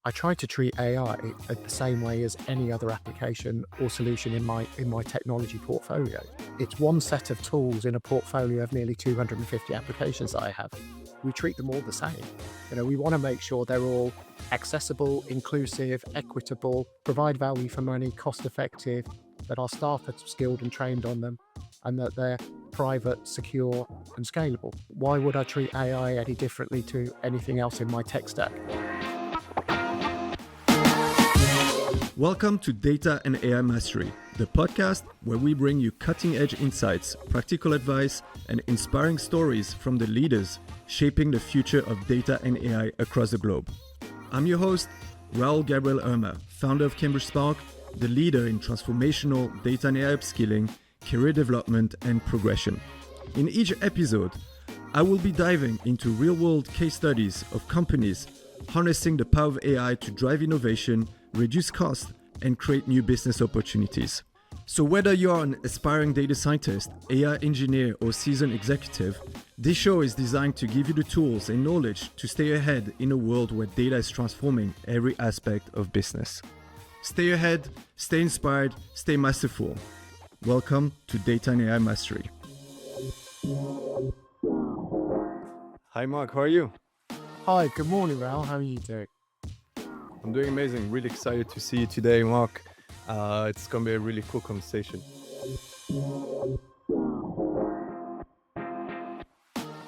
I try to treat AI the same way as any other application or solution in my technology portfolio. It's one set of tools in a portfolio of nearly 250 applications that I have. We treat them all the same. We want to make sure they're all accessible, inclusive, equitable, provide value for money, cost effective, that our staff are skilled and trained on them, and that they're private, secure, and scalable. Why would I treat AI any differently to anything else in my tech stack? Welcome to Data and AI Mastery, the podcast where we bring you cutting-edge insights, practical advice, and inspiring stories from the leaders shaping the future of data and AI across the globe. I'm your host, Raoul-Gabriel Urma, founder of Cambridge Spark, the leader in transformational data and AI upskilling, career development, and progression. In each episode, I will be diving into real-world case studies of companies harnessing the power of AI to drive innovation, reduce costs, and create new business opportunities. So whether you're an aspiring data scientist, AI engineer, or seasoned executive, this show is designed to give you the tools and knowledge to stay ahead in a world where data is transforming every aspect of business. Stay ahead, stay inspired, stay masterful. Welcome to Data and AI Mastery. Hi Mark, how are you? Hi, good morning, Raoul. How are you doing? I'm doing amazing. Really excited to see you today, Mark. It's going to be a really cool conversation.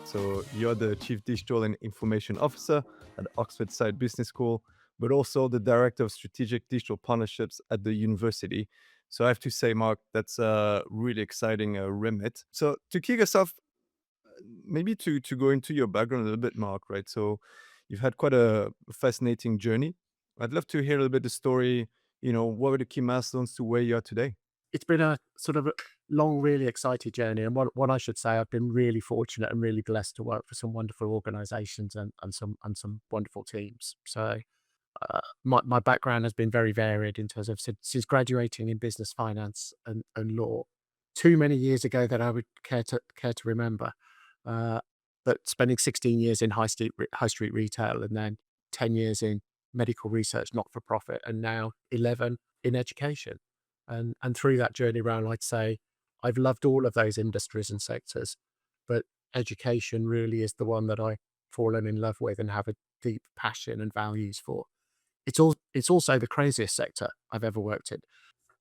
So you're the Chief Digital and Information Officer at Oxford Side Business School, but also the Director of Strategic Digital Partnerships at the university. So I have to say, Mark, that's a really exciting remit. So to kick us off, maybe to go into your background a little bit, Mark, right? So you've had quite a fascinating journey. I'd love to hear a little bit the story, what were the key milestones to where you are today? It's been a sort of a long, really exciting journey. And what I should say, I've been really fortunate and really blessed to work for some wonderful organizations and some wonderful teams. So my background has been very varied in terms of since graduating in business, finance and law, too many years ago that I would care to remember. But spending 16 years in high street retail, and then 10 years in medical research, not for profit, and now 11 in education. And through that journey around, I'd say I've loved all of those industries and sectors, but education really is the one that I've fallen in love with and have a deep passion and values for. It's also the craziest sector I've ever worked in.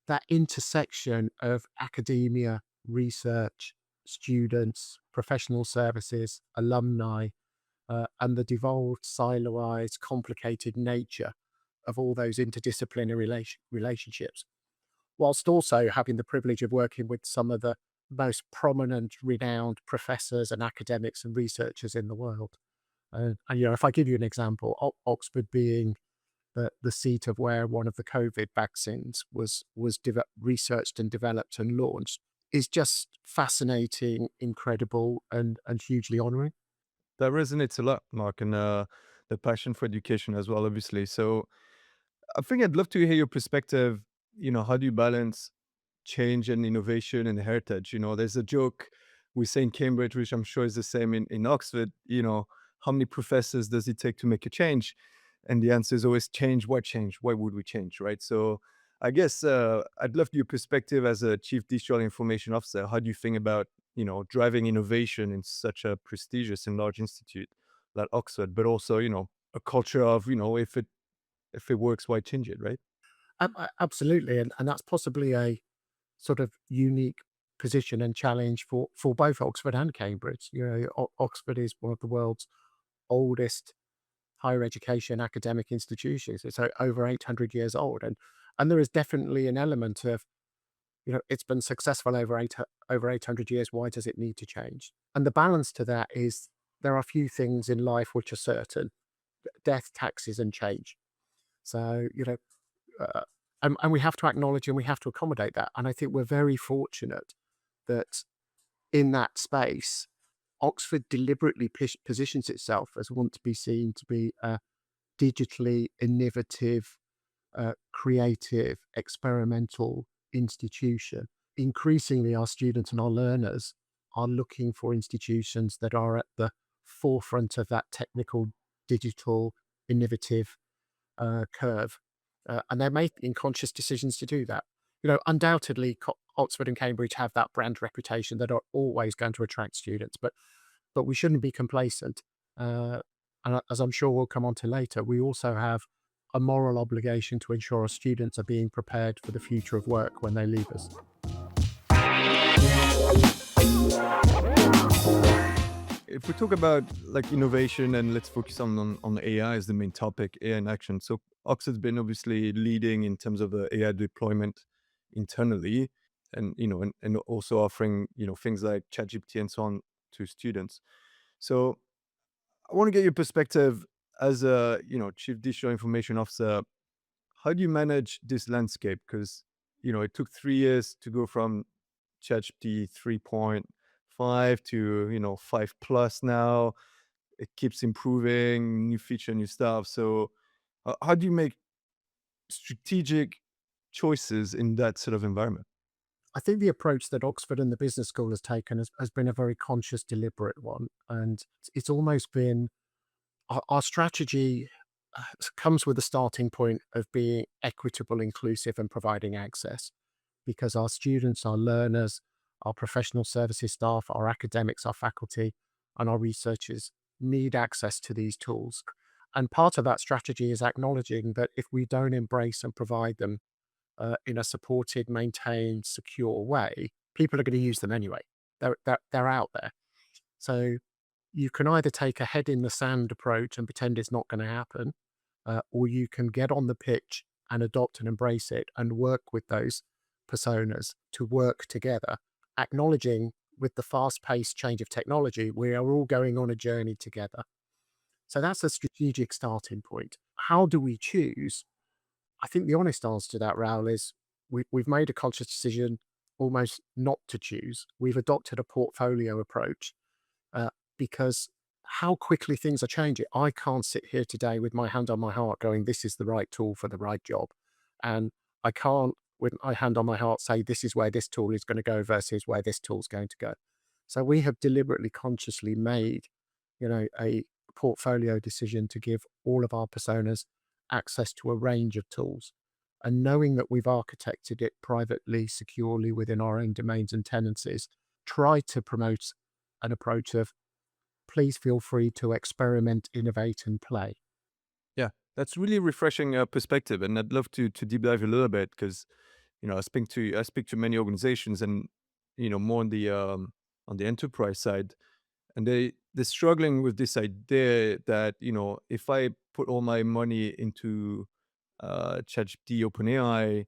That intersection of academia, research, students, professional services, alumni, and the devolved, siloized, complicated nature of all those interdisciplinary relationships, whilst also having the privilege of working with some of the most prominent, renowned professors and academics and researchers in the world. And if I give you an example, Oxford being the seat of where one of the COVID vaccines was researched and developed and launched, is just fascinating, incredible, and hugely honouring. That resonates a lot, Mark, and the passion for education as well, obviously. So I think I'd love to hear your perspective. How do you balance change and innovation and heritage? There's a joke we say in Cambridge, which I'm sure is the same in Oxford, how many professors does it take to make a change? And the answer is always change. What change? Why would we change, right? So I guess I'd love your perspective as a Chief Digital Information Officer. How do you think about driving innovation in such a prestigious and large institute like Oxford, but also, a culture of, if it works, why change it, right? Absolutely. And that's possibly a sort of unique position and challenge for both Oxford and Cambridge. Oxford is one of the world's oldest higher education academic institutions. It's over 800 years old. And there is definitely an element of, it's been successful over 800 years. Why does it need to change? And the balance to that is there are few things in life which are certain: death, taxes, and change. So, uh, and we have to acknowledge and we have to accommodate that. And I think we're very fortunate that in that space, Oxford deliberately positions itself as want to be seen to be a digitally innovative, creative, experimental institution. Increasingly, our students and our learners are looking for institutions that are at the forefront of that technical, digital, innovative curve, and they're making conscious decisions to do that. Undoubtedly, Oxford and Cambridge have that brand reputation that are always going to attract students, but we shouldn't be complacent. Uh, and as I'm sure we'll come on to later, we also have a moral obligation to ensure our students are being prepared for the future of work when they leave us. If we talk about like innovation and let's focus on AI as the main topic, AI in action. So Oxford's been obviously leading in terms of the AI deployment internally, and and also offering things like ChatGPT and so on to students. So I want to get your perspective as a chief digital information officer. How do you manage this landscape? Because it took 3 years to go from ChatGPT 3.5 to 5 plus now. It keeps improving, new feature, new stuff. So how do you make strategic choices in that sort of environment? I think the approach that Oxford and the Business School has taken has been a very conscious, deliberate one. And it's almost been our strategy comes with a starting point of being equitable, inclusive, and providing access because our students, our learners, our professional services staff, our academics, our faculty, and our researchers need access to these tools. And part of that strategy is acknowledging that if we don't embrace and provide them in a supported, maintained, secure way, people are going to use them anyway. They're out there. So you can either take a head in the sand approach and pretend it's not going to happen, or you can get on the pitch and adopt and embrace it and work with those personas to work together, acknowledging with the fast paced change of technology, we are all going on a journey together. So that's a strategic starting point. How do we choose? I think the honest answer to that, Raoul, is we've made a conscious decision almost not to choose. We've adopted a portfolio approach uh, because how quickly things are changing. I can't sit here today with my hand on my heart going, this is the right tool for the right job. And I can't, with my hand on my heart, say this is where this tool is going to go versus where this tool is going to go. So we have deliberately, consciously made, a portfolio decision to give all of our personas access to a range of tools. And knowing that we've architected it privately, securely within our own domains and tenancies, try to promote an approach of please feel free to experiment, innovate, and play. Yeah, that's really refreshing perspective, and I'd love to deep dive a little bit because I speak to many organizations, and more on the enterprise side, and they're struggling with this idea that if I put all my money into ChatGPT, OpenAI,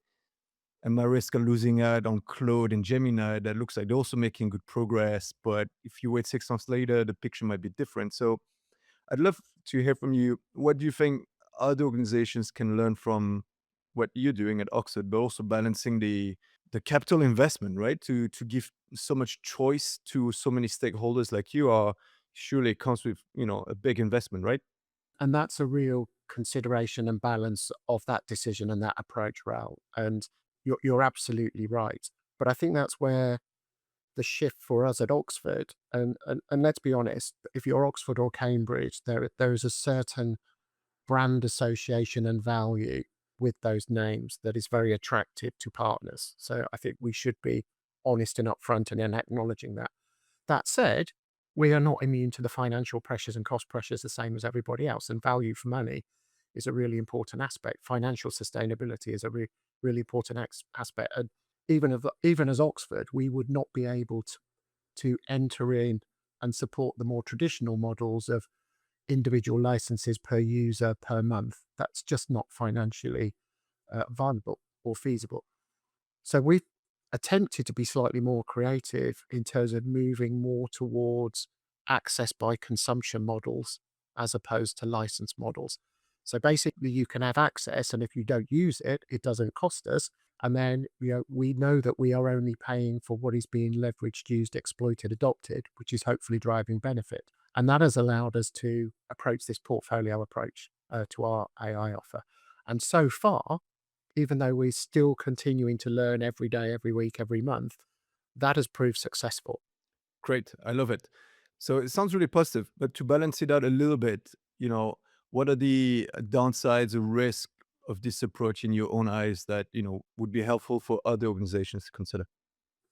and my risk of losing out on Claude and Gemini, that looks like they're also making good progress. But if you wait 6 months later, the picture might be different. So I'd love to hear from you. What do you think other organizations can learn from what you're doing at Oxford, but also balancing the capital investment, right? To give so much choice to so many stakeholders like you are, surely it comes with a big investment, right? And that's a real consideration and balance of that decision and that approach, Raoul. And you're absolutely right. But I think that's where the shift for us at Oxford, and let's be honest, if you're Oxford or Cambridge, there is a certain brand association and value with those names that is very attractive to partners. So I think we should be honest and upfront and in acknowledging that. That said, we are not immune to the financial pressures and cost pressures the same as everybody else, and value for money is a really important aspect. Financial sustainability is a really important aspect. And even as Oxford, we would not be able to enter in and support the more traditional models of individual licenses per user per month. That's just not financially viable or feasible. So we've attempted to be slightly more creative in terms of moving more towards access by consumption models as opposed to license models. So basically, you can have access, and if you don't use it, it doesn't cost us. And then we know that we are only paying for what is being leveraged, used, exploited, adopted, which is hopefully driving benefit. And that has allowed us to approach this portfolio approach to our AI offer. And so far, even though we're still continuing to learn every day, every week, every month, that has proved successful. Great. I love it. So it sounds really positive, but to balance it out a little bit, What are the downsides or risk of this approach in your own eyes that, would be helpful for other organizations to consider?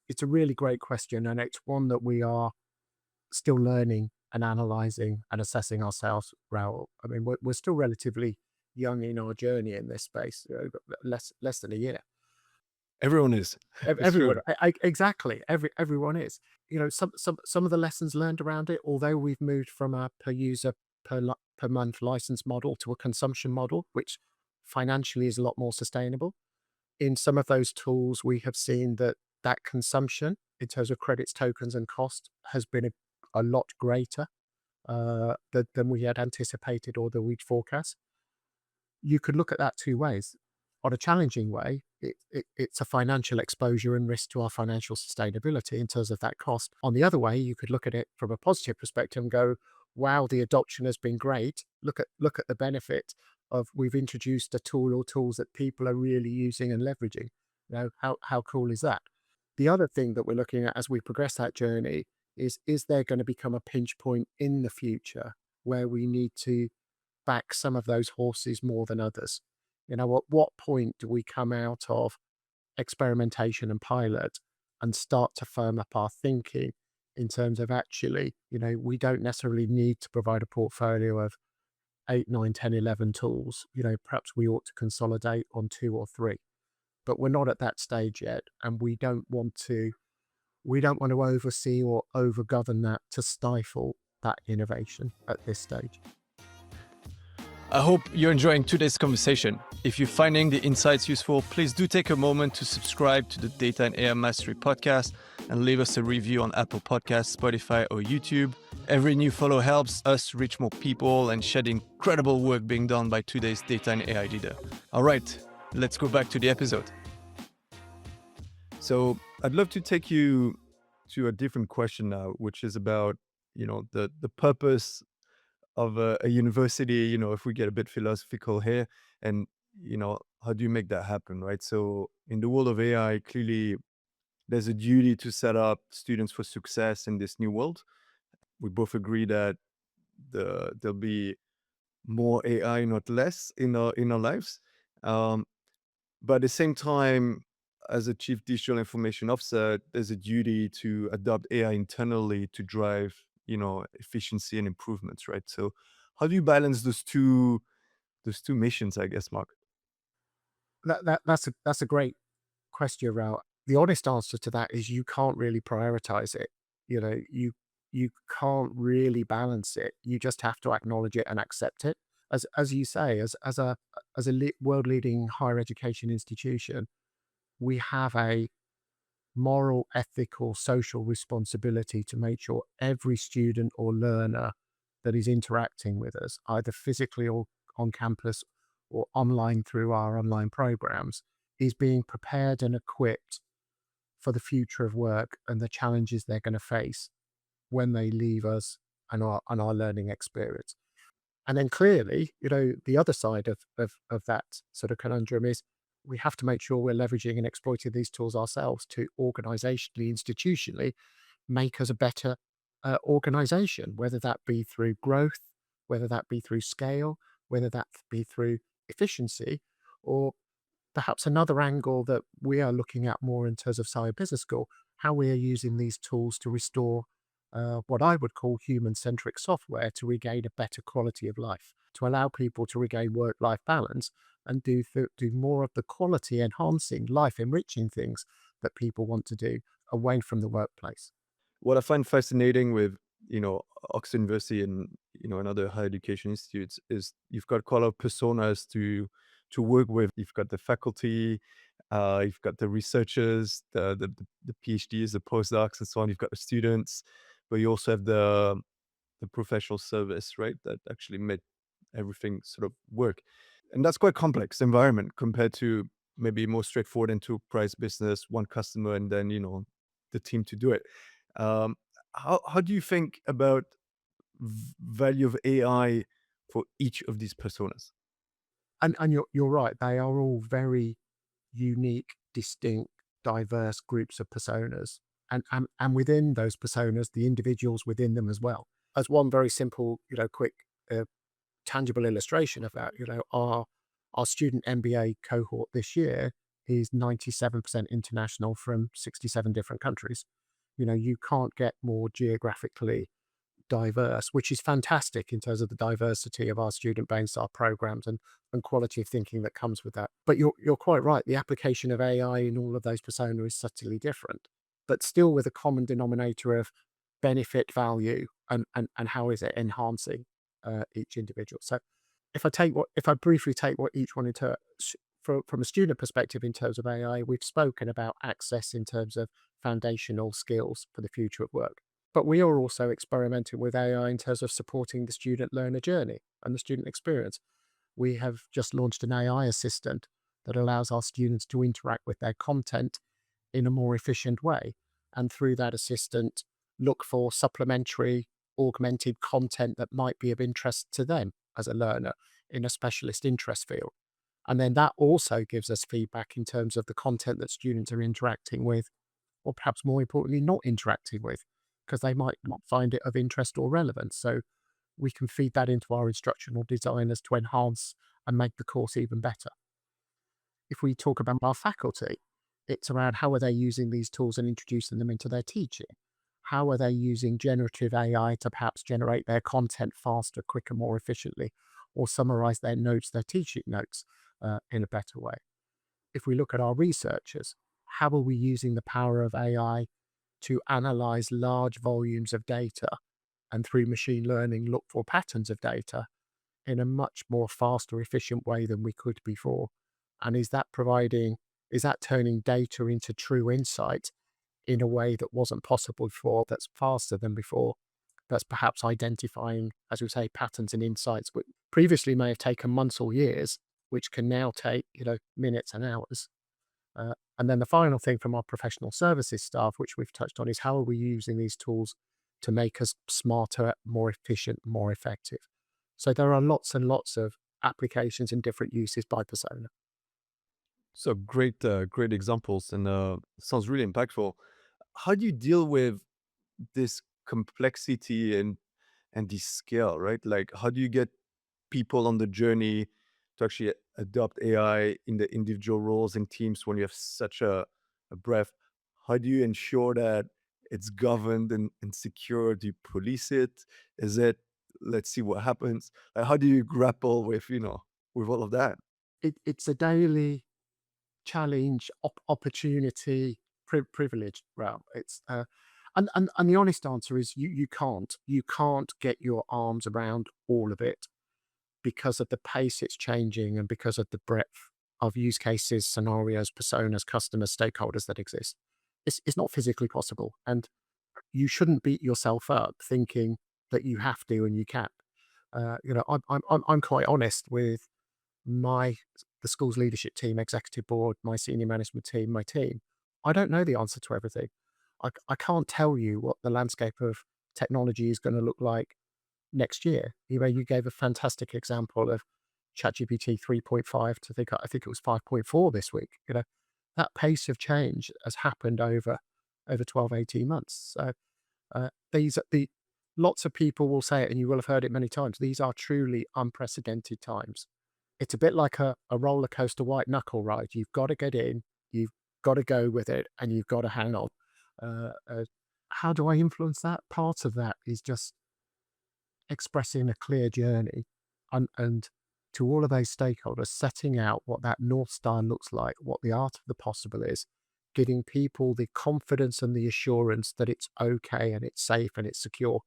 It's a really great question, and it's one that we are still learning and analyzing and assessing ourselves, Raoul. I mean, we're still relatively young in our journey in this space, less than a year. Everyone is. It's Everyone, true. exactly. Everyone is. Some of the lessons learned around it. Although we've moved from a per user per month license model to a consumption model, which financially is a lot more sustainable. In some of those tools, we have seen that consumption in terms of credits, tokens, and cost has been a lot greater than we had anticipated or that we'd forecast. You could look at that two ways. On a challenging way, it's a financial exposure and risk to our financial sustainability in terms of that cost. On the other way, you could look at it from a positive perspective and go, wow, the adoption has been great. Look at the benefit of we've introduced a tool or tools that people are really using and leveraging. How cool is that? The other thing that we're looking at as we progress that journey is there going to become a pinch point in the future where we need to back some of those horses more than others? At what point do we come out of experimentation and pilot and start to firm up our thinking in terms of actually, we don't necessarily need to provide a portfolio of 8, 9, 10, 11 tools. Perhaps we ought to consolidate on two or three, but we're not at that stage yet. And we don't want to oversee or overgovern that to stifle that innovation at this stage. I hope you're enjoying today's conversation. If you're finding the insights useful, please do take a moment to subscribe to the Data and AI Mastery podcast and leave us a review on Apple Podcasts, Spotify, or YouTube. Every new follow helps us reach more people and shed incredible work being done by today's data and AI leader. All right, let's go back to the episode. So I'd love to take you to a different question now, which is about, the purpose of a university, if we get a bit philosophical here, and, how do you make that happen, right? So in the world of AI, clearly there's a duty to set up students for success in this new world. We both agree that there'll be more AI, not less, in our lives. Um, but at the same time, as a chief digital information officer, there's a duty to adopt AI internally to drive, efficiency and improvements, right? So how do you balance those two missions, I guess, Mark? That's a great question, Raoul. The honest answer to that is you can't really prioritize it. You can't really balance it. You just have to acknowledge it and accept it. As you say, as a world leading higher education institution, we have a moral, ethical, social responsibility to make sure every student or learner that is interacting with us, either physically or on campus or online through our online programs, is being prepared and equipped for the future of work and the challenges they're going to face when they leave us and our learning experience. And then clearly, the other side of that sort of conundrum is we have to make sure we're leveraging and exploiting these tools ourselves to organizationally, institutionally make us a better organization, whether that be through growth, whether that be through scale, whether that be through efficiency, or perhaps another angle that we are looking at more in terms of Sci Business School, how we are using these tools to restore what I would call human-centric software to regain a better quality of life, to allow people to regain work-life balance and do more of the quality enhancing, life enriching things that people want to do away from the workplace. What I find fascinating with, Oxford University and, and other higher education institutes is you've got quite a lot of personas to work with. You've got the faculty, you've got the researchers, the PhDs, the postdocs, and so on. You've got the students, but you also have the professional service, right? That actually made everything sort of work. And that's quite complex environment compared to maybe more straightforward enterprise business, one customer, and then, the team to do it. Um, how do you think about value of AI for each of these personas? And you're right, they are all very unique, distinct, diverse groups of personas. And within those personas, the individuals within them as well. As one very simple, quick uh, tangible illustration of that. Our student MBA cohort this year is 97% international from 67 different countries. You can't get more geographically diverse, which is fantastic in terms of the diversity of our student base, our programs, and quality of thinking that comes with that. But you're quite right. The application of AI in all of those personas is subtly different, but still with a common denominator of benefit, value, and how is it enhancing each individual. So if I briefly take what each one into from a student perspective in terms of AI, we've spoken about access in terms of foundational skills for the future of work. But we are also experimenting with AI in terms of supporting the student learner journey and the student experience. We have just launched an AI assistant that allows our students to interact with their content in a more efficient way. And through that assistant, look for supplementary, augmented content that might be of interest to them as a learner in a specialist interest field. And then that also gives us feedback in terms of the content that students are interacting with, or perhaps more importantly, not interacting with, because they might not find it of interest or relevance. So we can feed that into our instructional designers to enhance and make the course even better. If we talk about our faculty, it's around how are they using these tools and introducing them into their teaching? How are they using generative AI to perhaps generate their content faster, quicker, more efficiently, or summarize their notes, their teaching notes in a better way? If we look at our researchers, how are we using the power of AI to analyze large volumes of data and through machine learning look for patterns of data in a much more faster, efficient way than we could before? And is that turning data into true insight in a way that wasn't possible before, that's faster than before, that's perhaps identifying, as we say, patterns and insights which previously may have taken months or years, which can now take, minutes and hours. And then the final thing from our professional services staff, which we've touched on, is how are we using these tools to make us smarter, more efficient, more effective? So there are lots and lots of applications and different uses by persona. So great, great examples, and sounds really impactful. How do you deal with this complexity and this scale, right? Like, how do you get people on the journey to actually adopt AI in the individual roles and teams when you have such a breadth? How do you ensure that it's governed and secure? Do you police it? Is it, let's see what happens? Like, how do you grapple with, with all of that? It's a daily challenge, opportunity, privilege. Well, it's and the honest answer is you can't get your arms around all of it because of the pace it's changing and because of the breadth of use cases, scenarios, personas, customers, stakeholders that exist. It's not physically possible, and you shouldn't beat yourself up thinking that you have to and you can. I'm quite honest with my the school's leadership team, executive board, my senior management team, my team. I don't know the answer to everything. I can't tell you what the landscape of technology is going to look like next year. You gave a fantastic example of ChatGPT 3.5 to I think it was 5.4 this week. That pace of change has happened over 12, 18 months. So these are the lots of people will say it, and you will have heard it many times. These are truly unprecedented times. It's a bit like a roller coaster white knuckle ride. You've got to get in, you've got to go with it, and you've got to hang on. Uh, uh, how do I influence that? Part of that is just expressing a clear journey and to all of those stakeholders, setting out what that North Star looks like, what the art of the possible is, giving people the confidence and the assurance that it's okay and it's safe and it's secure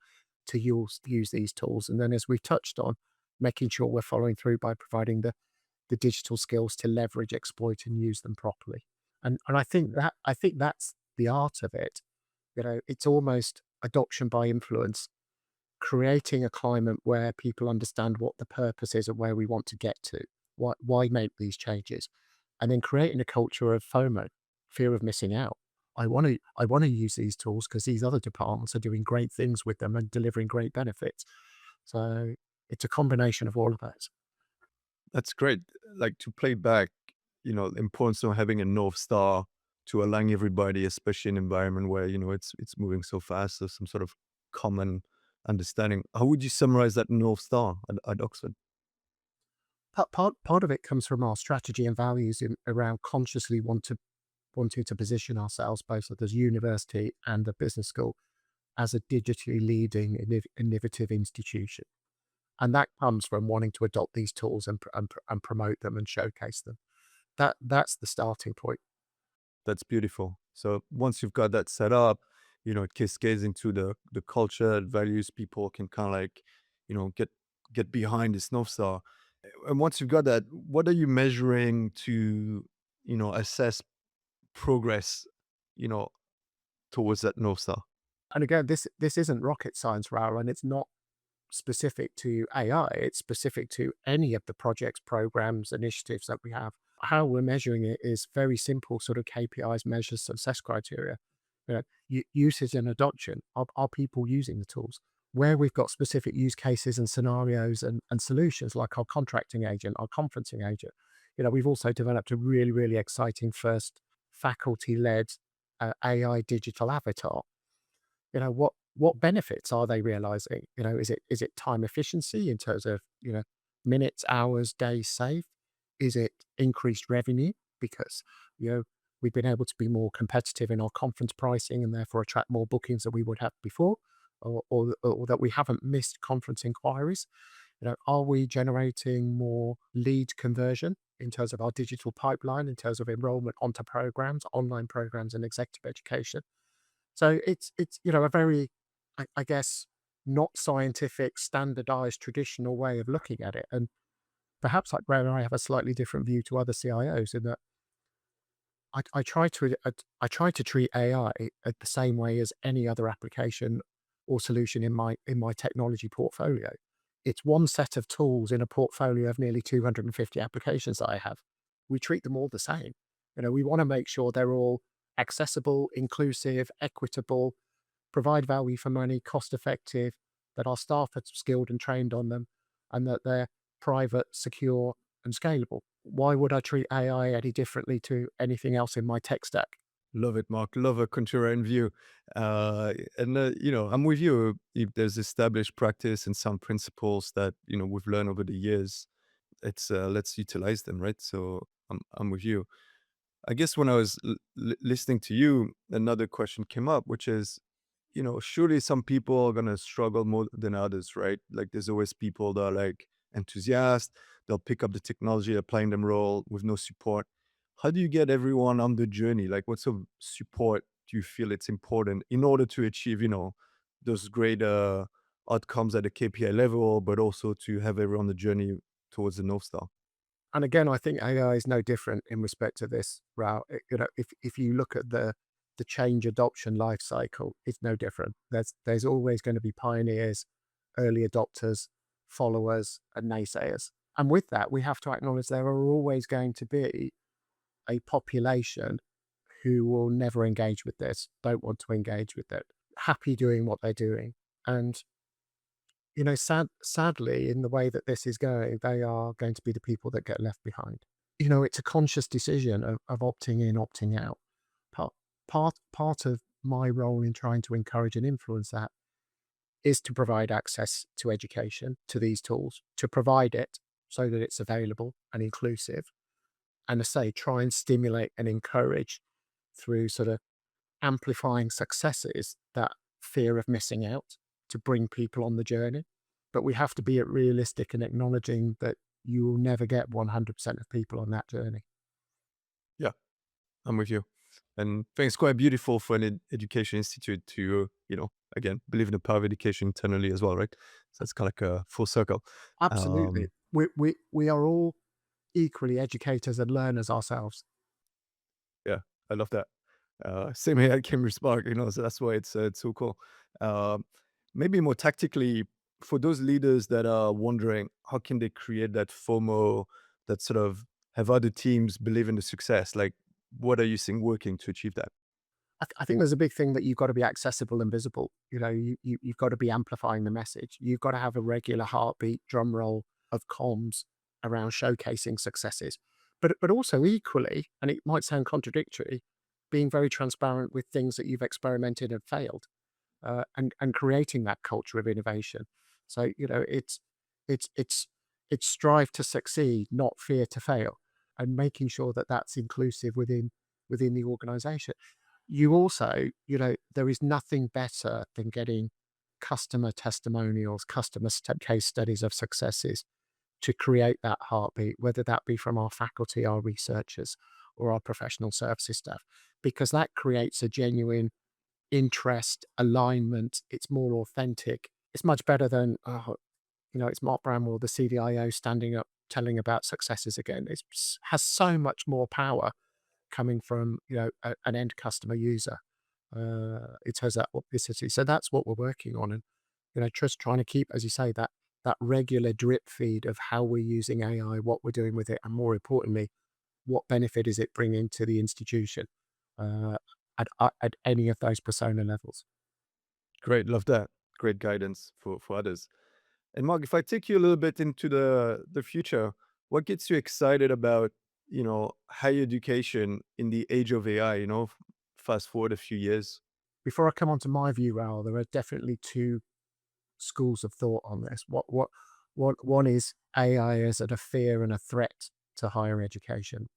to use these tools. And then, as we've touched on, making sure we're following through by providing the digital skills to leverage, exploit, and use them properly. And I think that's the art of it. It's almost adoption by influence, creating a climate where people understand what the purpose is and where we want to get to. Why make these changes? And then creating a culture of FOMO, fear of missing out. I want to use these tools because these other departments are doing great things with them and delivering great benefits. So it's a combination of all of that. That's great. Like, to play back, the importance of having a North Star to align everybody, especially in an environment where, it's moving so fast. So some sort of common understanding. How would you summarize that North Star at Oxford? Part of it comes from our strategy and values around consciously wanting to position ourselves both as a university and a business school as a digitally leading innovative institution. And that comes from wanting to adopt these tools and promote them and showcase them. That's the starting point. That's beautiful. So once you've got that set up, it cascades into the culture, values. People can kind of like, get behind this North Star. And once you've got that, what are you measuring to, assess progress, you know, towards that North Star? And again, this isn't rocket science, Raoul, and it's not specific to AI. It's specific to any of the projects, programs, initiatives that we have. How we're measuring it is very simple sort of KPIs, measures, success criteria. Usage and adoption. Are people using the tools? Where we've got specific use cases and scenarios and solutions, like our contracting agent, our conferencing agent. We've also developed a really, really exciting first faculty-led AI digital avatar. What benefits are they realizing? Is it time efficiency in terms of minutes, hours, days saved? Is it increased revenue because you know we've been able to be more competitive in our conference pricing and therefore attract more bookings than we would have before, or that we haven't missed conference inquiries? Are we generating more lead conversion in terms of our digital pipeline, in terms of enrollment onto programs, online programs, and executive education? So it's a very, I guess, not scientific, standardized, traditional way of looking at it. And perhaps like where I have a slightly different view to other CIOs in that I try to treat AI at the same way as any other application or solution in my technology portfolio. It's one set of tools in a portfolio of nearly 250 applications that I have. We treat them all the same. We want to make sure they're all accessible, inclusive, equitable, provide value for money, cost effective, that our staff are skilled and trained on them, and that they're private, secure, and scalable. Why would I treat AI any differently to anything else in my tech stack? Love it, Mark. Love a contrarian view. I'm with you. If there's established practice and some principles that, we've learned over the years, let's utilize them, right? So I'm with you. I guess when I was listening to you, another question came up, which is, surely some people are gonna struggle more than others, right? Like there's always people that are like enthusiasts, they'll pick up the technology, applying them role with no support. How do you get everyone on the journey? Like what sort of support do you feel it's important in order to achieve, those great outcomes at the KPI level, but also to have everyone on the journey towards the North Star? And again, I think AI is no different in respect to this route. If you look at the change adoption life cycle, it's no different. There's always going to be pioneers, early adopters, followers, and naysayers. And with that, we have to acknowledge there are always going to be a population who will never engage with this, don't want to engage with it, happy doing what they're doing. And sadly, in the way that this is going, they are going to be the people that get left behind. It's a conscious decision of opting in, opting out. Part, part of my role in trying to encourage and influence that is to provide access to education, to these tools, to provide it so that it's available and inclusive. And to say, try and stimulate and encourage through sort of amplifying successes, that fear of missing out, to bring people on the journey. But we have to be realistic and acknowledging that you will never get 100% of people on that journey. Yeah, I'm with you. And I think it's quite beautiful for an education institute to, again, believe in the power of education internally as well, right? So it's kind of like a full circle. Absolutely. Um, We are all equally educators and learners ourselves. yeah, I love that. Same here at Cambridge Spark, so that's why it's so cool. Um, Maybe more tactically, for those leaders that are wondering how can they create that FOMO, that sort of have other teams believe in the success, like what are you seeing working to achieve that? I think there's a big thing that you've got to be accessible and visible. You've got to be amplifying the message. You've got to have a regular heartbeat, drum roll of comms around showcasing successes. But also equally, and it might sound contradictory, being very transparent with things that you've experimented and failed, and creating that culture of innovation. So it's It's strive to succeed, not fear to fail, and making sure that that's inclusive within the organization. You also, there is nothing better than getting customer testimonials, case studies of successes to create that heartbeat, whether that be from our faculty, our researchers, or our professional services staff, because that creates a genuine interest, alignment. It's more authentic. It's much better than, it's Mark Bramwell, the CDIO, standing up telling about successes again. It has so much more power coming from an end customer user. It has that authenticity. So that's what we're working on, and just trying to keep, as you say, that regular drip feed of how we're using AI, what we're doing with it, and more importantly, what benefit is it bringing to the institution uh, at any of those persona levels. Great, love that. Great guidance for others. And Mark, if I take you a little bit into the future, what gets you excited about, higher education in the age of AI, fast forward a few years? Before I come on to my view, Raoul, there are definitely two schools of thought on this. What one is AI as a fear and a threat to higher education,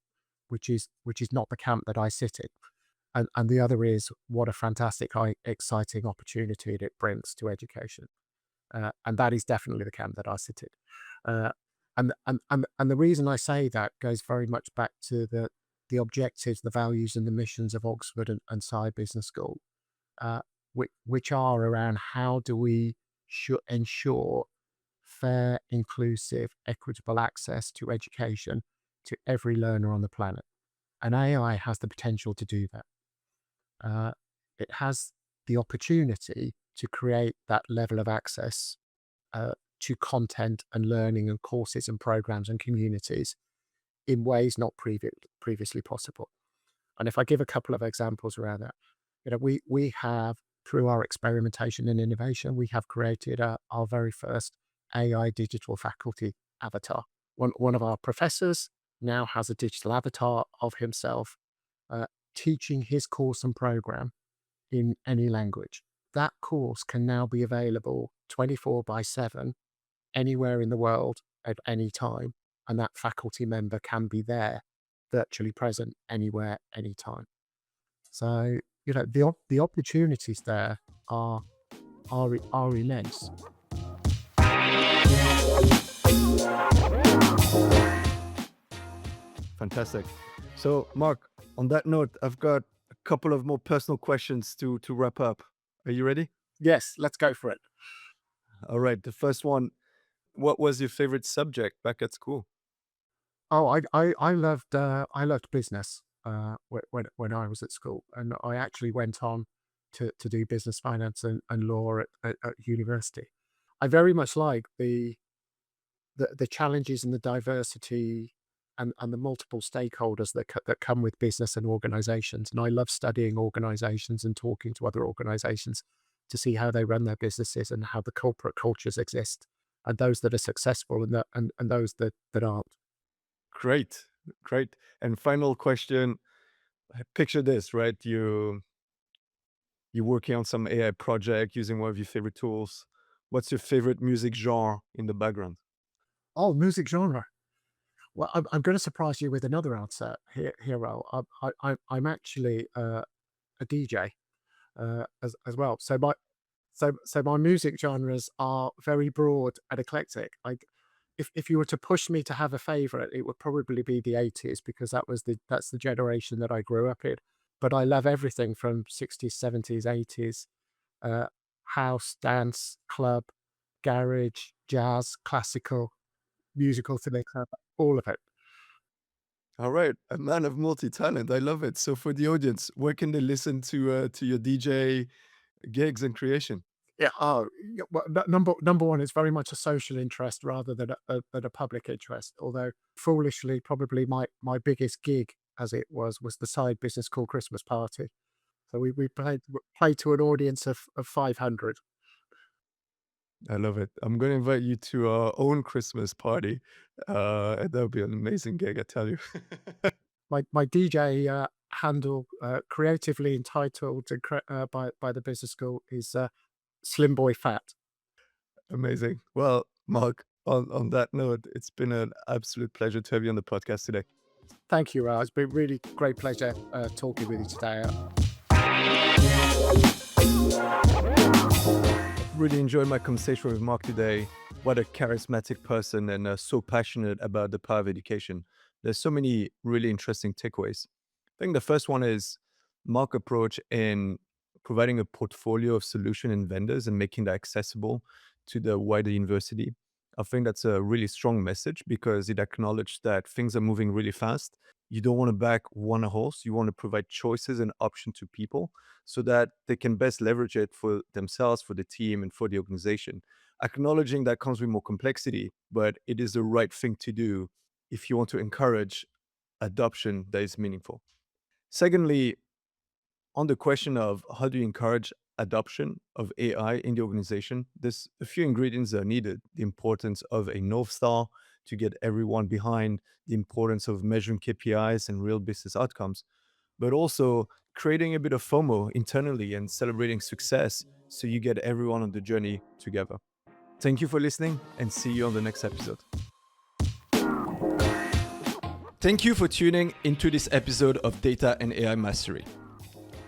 which is not the camp that I sit in. And the other is what a fantastic, exciting opportunity it brings to education. And that is definitely the camp that I sit in. And the reason I say that goes very much back to the objectives, the values, and the missions of Oxford and Sci Business School, uh, which are around how do we ensure fair, inclusive, equitable access to education to every learner on the planet. And AI has the potential to do that. Uh, it has the opportunity to create that level of access to content and learning and courses and programs and communities in ways not previously possible. And if I give a couple of examples around that, we have, through our experimentation and innovation, we have created our very first AI digital faculty avatar. One of our professors now has a digital avatar of himself uh, teaching his course and program in any language. That course can now be available 24 by 7 anywhere in the world at any time. And that faculty member can be there, virtually present anywhere, anytime. So, the opportunities there are immense. Fantastic. So, Mark, on that note, I've got a couple of more personal questions to wrap up. Are you ready? Yes, let's go for it. All right. The first one, what was your favorite subject back at school? Oh, I loved business when I was at school, and I actually went on to do business finance and law at university. I very much like the challenges and the diversity and the multiple stakeholders that come with business and organizations. And I love studying organizations and talking to other organizations to see how they run their businesses and how the corporate cultures exist, and those that are successful and those that aren't. Great. Great. And final question, picture this, right? You're working on some AI project using one of your favorite tools. What's your favorite music genre in the background? Oh, music genre. Well, I'm going to surprise you with another answer here, Hero. I'm actually a DJ as well. So my music genres are very broad and eclectic. Like, if you were to push me to have a favorite, it would probably be the 80s, because that's the generation that I grew up in. But I love everything from 60s, 70s, 80s, uh, house, dance, club, garage, jazz, classical, musical theatre, all of it. All right, a man of multi-talent. I love it. So for the audience, where can they listen to your DJ gigs and creation? Yeah. Oh, yeah, well, number one, it's very much a social interest rather than a public interest. Although foolishly, probably my biggest gig, as it was the side business called Christmas Party. So we played to an audience of 500. I love it. I'm gonna invite you to our own Christmas party. And that'll be an amazing gig, I tell you. My DJ handle, creatively entitled and by the business school, is Slim Boy Fat. Amazing. Well, Mark, On that note, it's been an absolute pleasure to have you on the podcast today. Thank you, Ra. It's been really great pleasure talking with you today. Really enjoyed my conversation with Mark today. What a charismatic person and so passionate about the power of education. There's so many really interesting takeaways. I think the first one is Mark approach in providing a portfolio of solution and vendors and making that accessible to the wider university. I think that's a really strong message because it acknowledged that things are moving really fast. You don't want to back one horse. You want to provide choices and options to people so that they can best leverage it for themselves, for the team, and for the organization. Acknowledging that comes with more complexity, but it is the right thing to do if you want to encourage adoption that is meaningful. Secondly, on the question of how do you encourage adoption of AI in the organization, there's a few ingredients that are needed. The importance of a North Star to get everyone behind, the importance of measuring KPIs and real business outcomes, but also creating a bit of FOMO internally and celebrating success so you get everyone on the journey together. Thank you for listening and see you on the next episode. Thank you for tuning into this episode of Data and AI Mastery.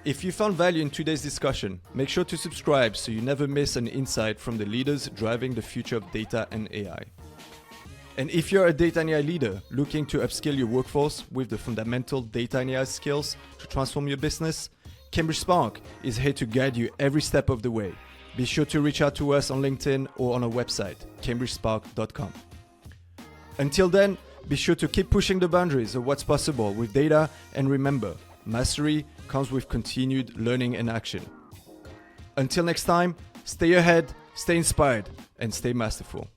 If you found value in today's discussion, make sure to subscribe so you never miss an insight from the leaders driving the future of data and AI. And if you're a data and AI leader looking to upskill your workforce with the fundamental data and AI skills to transform your business, Cambridge Spark is here to guide you every step of the way. Be sure to reach out to us on LinkedIn or on our website, cambridgespark.com. Until then, be sure to keep pushing the boundaries of what's possible with data, and remember, mastery comes with continued learning and action. Until next time, stay ahead, stay inspired, and stay masterful.